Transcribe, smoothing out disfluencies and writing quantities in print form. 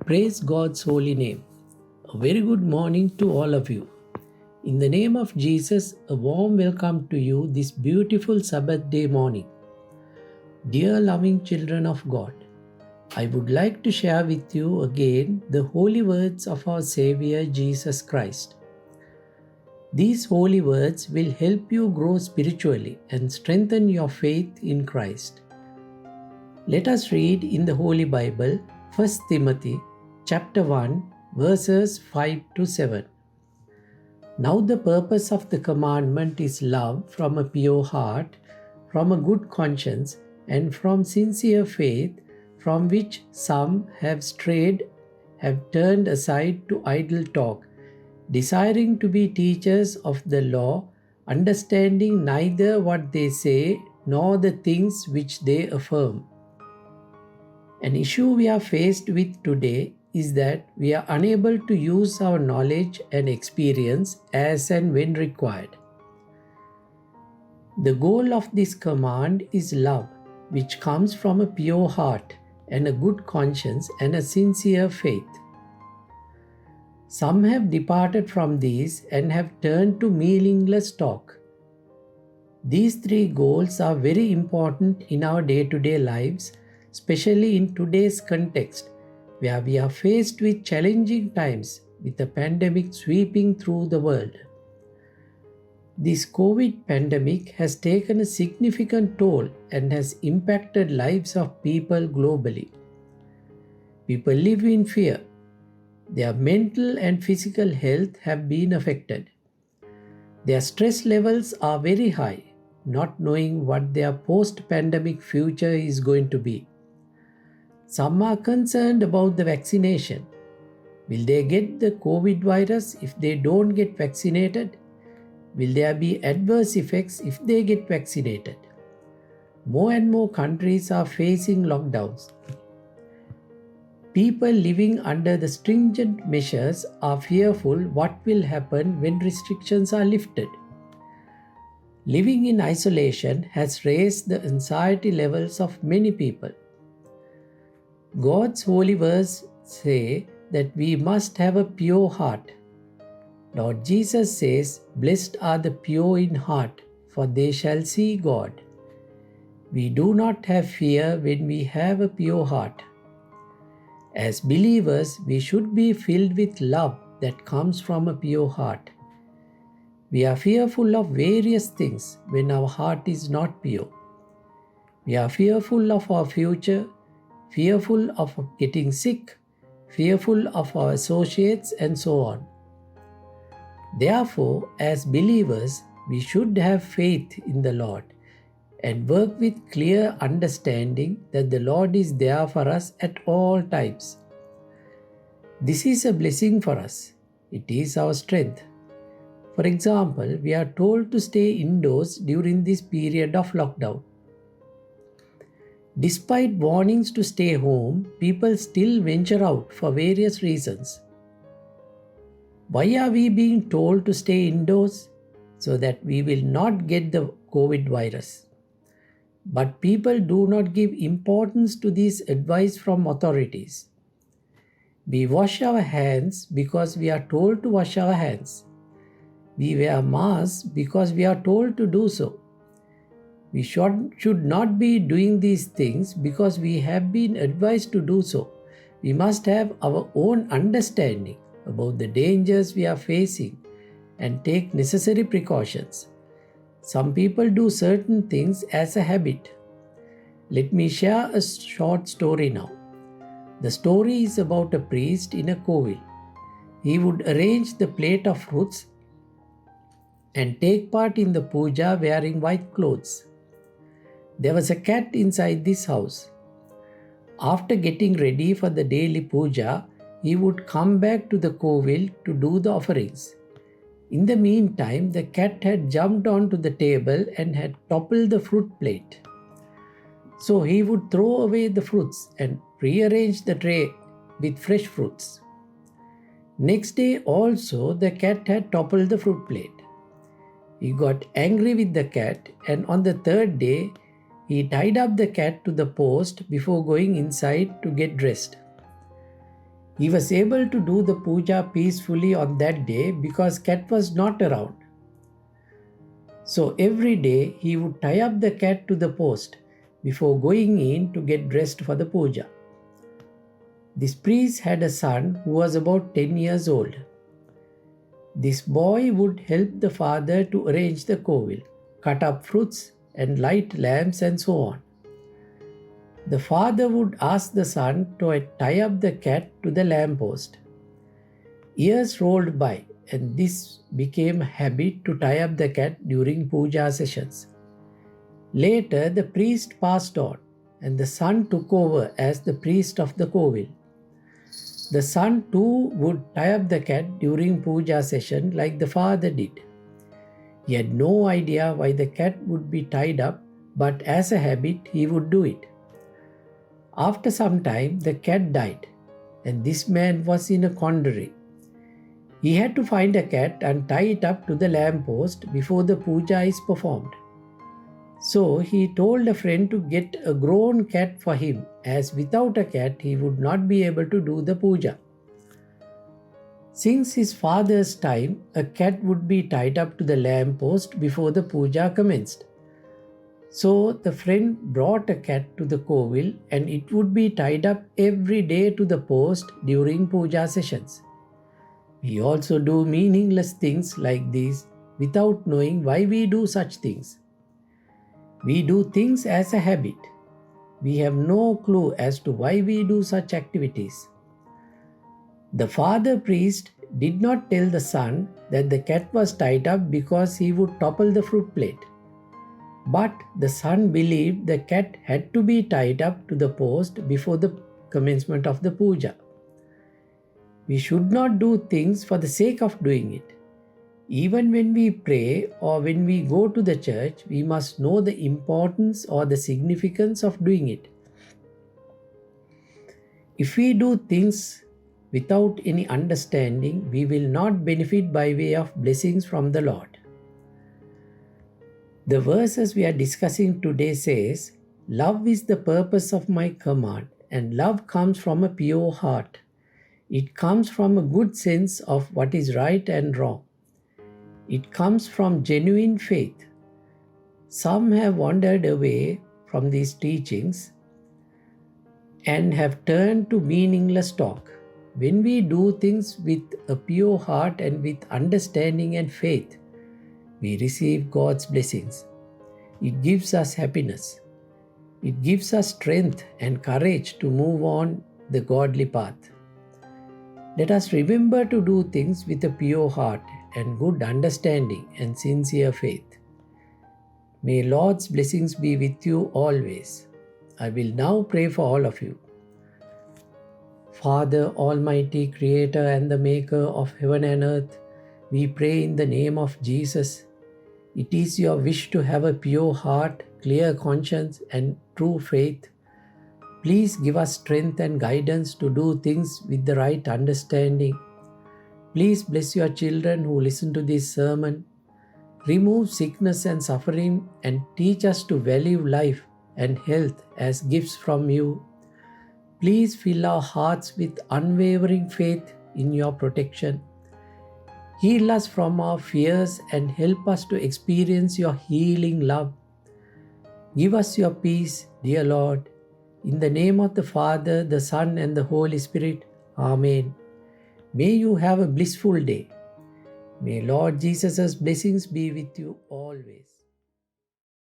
Praise God's holy name. A very good morning to all of you. In the name of Jesus, a warm welcome to you this beautiful Sabbath day morning. Dear loving children of God, I would like to share with you again the holy words of our Savior Jesus Christ. These holy words will help you grow spiritually and strengthen your faith in Christ. Let us read in the Holy Bible 1 Timothy chapter 1 verses 5 to 7. Now the purpose of the commandment is love from a pure heart, from a good conscience, and from sincere faith, from which some have strayed, have turned aside to idle talk, desiring to be teachers of the law, understanding neither what they say nor the things which they affirm. An issue we are faced with today is that we are unable to use our knowledge and experience as and when required. The goal of this command is love, which comes from a pure heart and a good conscience and a sincere faith. Some have departed from these and have turned to meaningless talk. These three goals are very important in our day-to-day lives, especially in today's context, where we are faced with challenging times with the pandemic sweeping through the world. This COVID pandemic has taken a significant toll and has impacted lives of people globally. People live in fear. Their mental and physical health have been affected. Their stress levels are very high, not knowing what their post-pandemic future is going to be. Some are concerned about the vaccination. Will they get the COVID virus if they don't get vaccinated? Will there be adverse effects if they get vaccinated? More and more countries are facing lockdowns. People living under the stringent measures are fearful what will happen when restrictions are lifted. Living in isolation has raised the anxiety levels of many people. God's holy words say that we must have a pure heart. Lord Jesus says, "Blessed are the pure in heart, for they shall see God." We do not have fear when we have a pure heart. As believers, we should be filled with love that comes from a pure heart. We are fearful of various things when our heart is not pure. We are fearful of our future, fearful of getting sick, fearful of our associates, and so on. Therefore, as believers, we should have faith in the Lord and work with clear understanding that the Lord is there for us at all times. This is a blessing for us. It is our strength. For example, we are told to stay indoors during this period of lockdown. Despite warnings to stay home, people still venture out for various reasons. Why are we being told to stay indoors? So that we will not get the COVID virus. But people do not give importance to this advice from authorities. We wash our hands because we are told to wash our hands. We wear masks because we are told to do so. We should not be doing these things because we have been advised to do so. We must have our own understanding about the dangers we are facing and take necessary precautions. Some people do certain things as a habit. Let me share a short story now. The story is about a priest in a kovil. He would arrange the plate of fruits and take part in the puja wearing white clothes. There was a cat inside this house. After getting ready for the daily puja, he would come back to the kovil to do the offerings. In the meantime, the cat had jumped onto the table and had toppled the fruit plate. So he would throw away the fruits and rearrange the tray with fresh fruits. Next day also, the cat had toppled the fruit plate. He got angry with the cat, and on the third day, he tied up the cat to the post before going inside to get dressed. He was able to do the puja peacefully on that day because cat was not around. So every day he would tie up the cat to the post before going in to get dressed for the puja. This priest had a son who was about 10 years old. This boy would help the father to arrange the kovil, cut up fruits and light lamps and so on. The father would ask the son to tie up the cat to the lamppost. Years rolled by and this became a habit to tie up the cat during puja sessions. Later, the priest passed on and the son took over as the priest of the kovil. The son too would tie up the cat during puja session like the father did. He had no idea why the cat would be tied up, but as a habit he would do it. After some time, the cat died, and this man was in a quandary. He had to find a cat and tie it up to the lamppost before the puja is performed. So he told a friend to get a grown cat for him, as without a cat he would not be able to do the puja. Since his father's time, a cat would be tied up to the lamppost before the puja commenced. So the friend brought a cat to the kovil and it would be tied up every day to the post during puja sessions. We also do meaningless things like these without knowing why we do such things. We do things as a habit. We have no clue as to why we do such activities. The father priest did not tell the son that the cat was tied up because he would topple the fruit plate. But the son believed the cat had to be tied up to the post before the commencement of the puja. We should not do things for the sake of doing it. Even when we pray or when we go to the church, we must know the importance or the significance of doing it. If we do things without any understanding, we will not benefit by way of blessings from the Lord. The verses we are discussing today says, "Love is the purpose of my command, and love comes from a pure heart. It comes from a good sense of what is right and wrong. It comes from genuine faith." Some have wandered away from these teachings and have turned to meaningless talk. When we do things with a pure heart and with understanding and faith, we receive God's blessings. It gives us happiness. It gives us strength and courage to move on the godly path. Let us remember to do things with a pure heart and good understanding and sincere faith. May Lord's blessings be with you always. I will now pray for all of you. Father, Almighty Creator and the Maker of heaven and earth, we pray in the name of Jesus. It is your wish to have a pure heart, clear conscience, and true faith. Please give us strength and guidance to do things with the right understanding. Please bless your children who listen to this sermon. Remove sickness and suffering and teach us to value life and health as gifts from you. Please fill our hearts with unwavering faith in your protection. Heal us from our fears and help us to experience your healing love. Give us your peace, dear Lord. In the name of the Father, the Son, and the Holy Spirit. Amen. May you have a blissful day. May Lord Jesus' blessings be with you always.